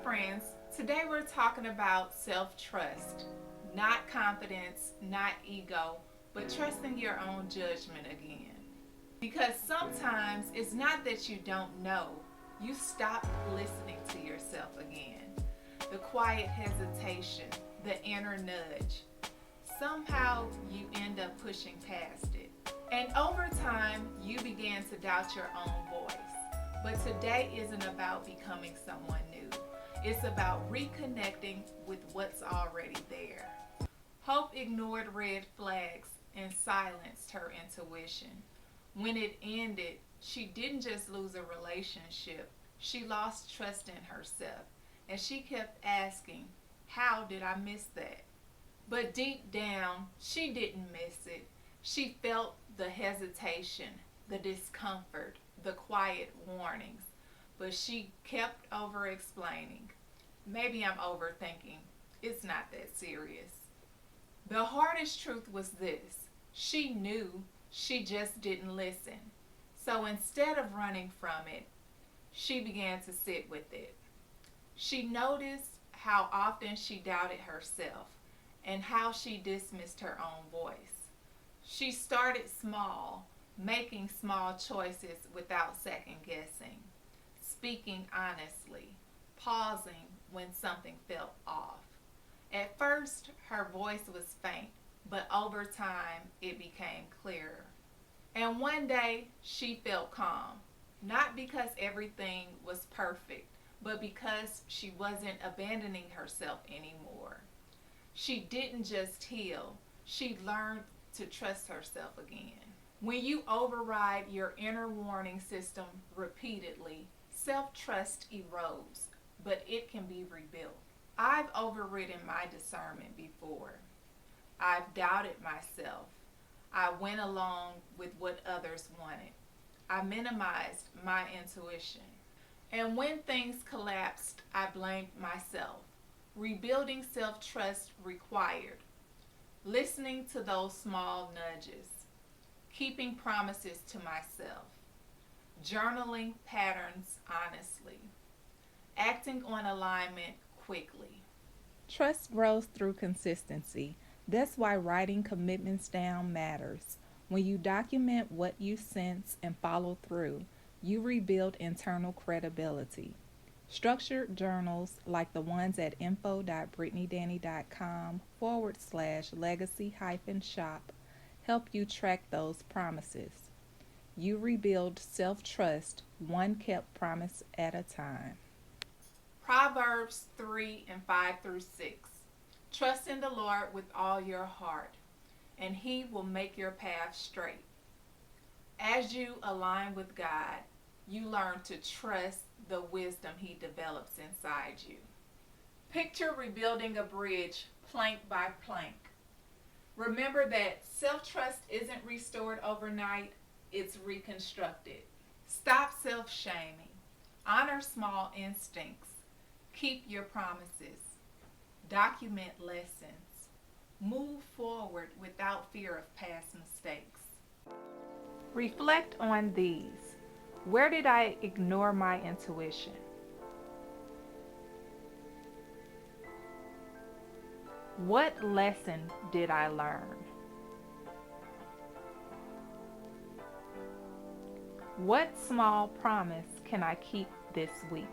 friends. Today we're talking about self-trust. Not confidence, not ego, but trusting your own judgment again. Because sometimes it's not that you don't know, you stop listening to yourself again. The quiet hesitation, the inner nudge. Somehow you end up pushing past it. And over time, you began to doubt your own voice. But today isn't about becoming someone new. It's about reconnecting with what's already there. Hope ignored red flags and silenced her intuition. When it ended, she didn't just lose a relationship, she lost trust in herself. And she kept asking, how did I miss that? But deep down, she didn't miss it. She felt the hesitation, the discomfort, the quiet warnings. But she kept over explaining. Maybe I'm overthinking. It's not that serious. The hardest truth was this: she knew, she just didn't listen. So instead of running from it, she began to sit with it. She noticed how often she doubted herself and how she dismissed her own voice. She started small, making small choices without second guessing, speaking honestly, pausing when something felt off. At first, her voice was faint, but over time, it became clearer. And one day, she felt calm, not because everything was perfect, but because she wasn't abandoning herself anymore. She didn't just heal, she learned to trust herself again. When you override your inner warning system repeatedly, self-trust erodes, but it can be rebuilt. I've overridden my discernment before. I've doubted myself. I went along with what others wanted. I minimized my intuition. And when things collapsed, I blamed myself. Rebuilding self-trust required listening to those small nudges, keeping promises to myself, journaling patterns honestly, acting on alignment quickly. Trust grows through consistency. That's why writing commitments down matters. When you document what you sense and follow through, you rebuild internal credibility. Structured journals like the ones at info.brittanydanny.com/legacy-shop help you track those promises. You rebuild self-trust one kept promise at a time. Proverbs 3 and 5 through 6. Trust in the Lord with all your heart, and He will make your path straight. As you align with God, you learn to trust the wisdom He develops inside you. Picture rebuilding a bridge plank by plank. Remember that self-trust isn't restored overnight, it's reconstructed. Stop self-shaming. Honor small instincts. Keep your promises. Document lessons. Move forward without fear of past mistakes. Reflect on these. Where did I ignore my intuition? What lesson did I learn? What small promise can I keep this week?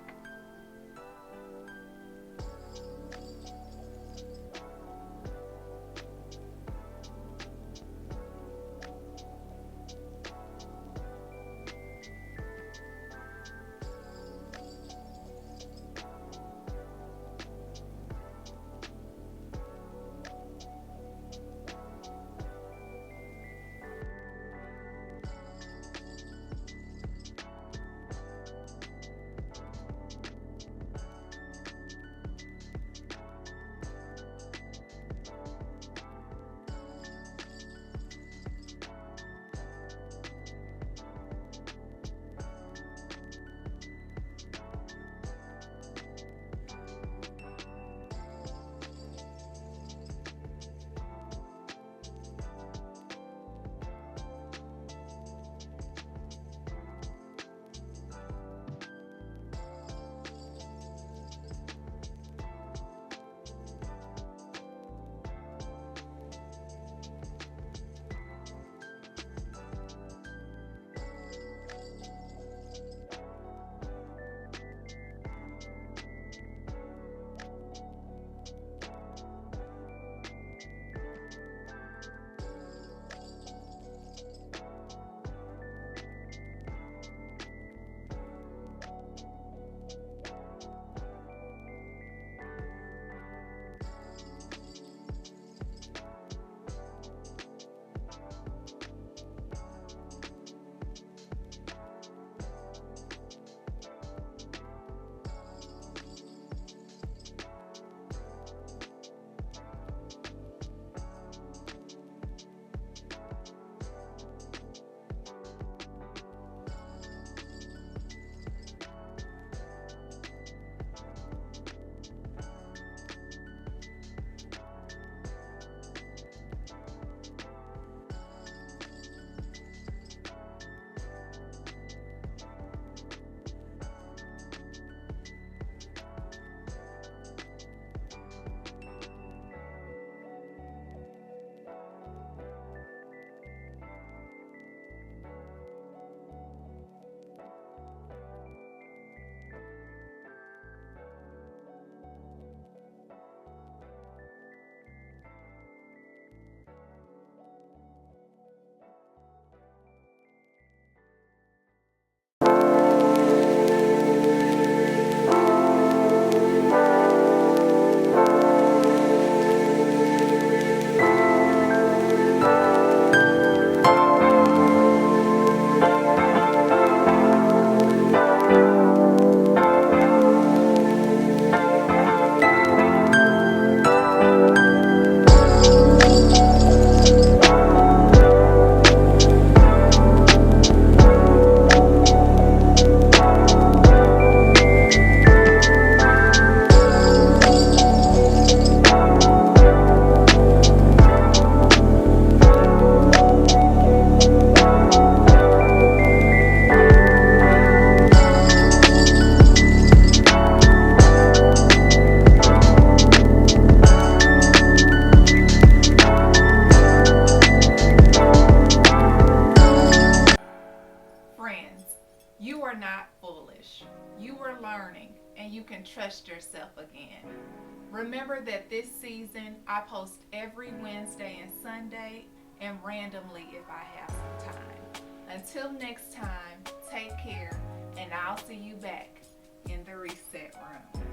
trust yourself again. Remember that this season I post every Wednesday and Sunday and randomly if I have some time. Until next time, take care, and I'll see you back in the reset room.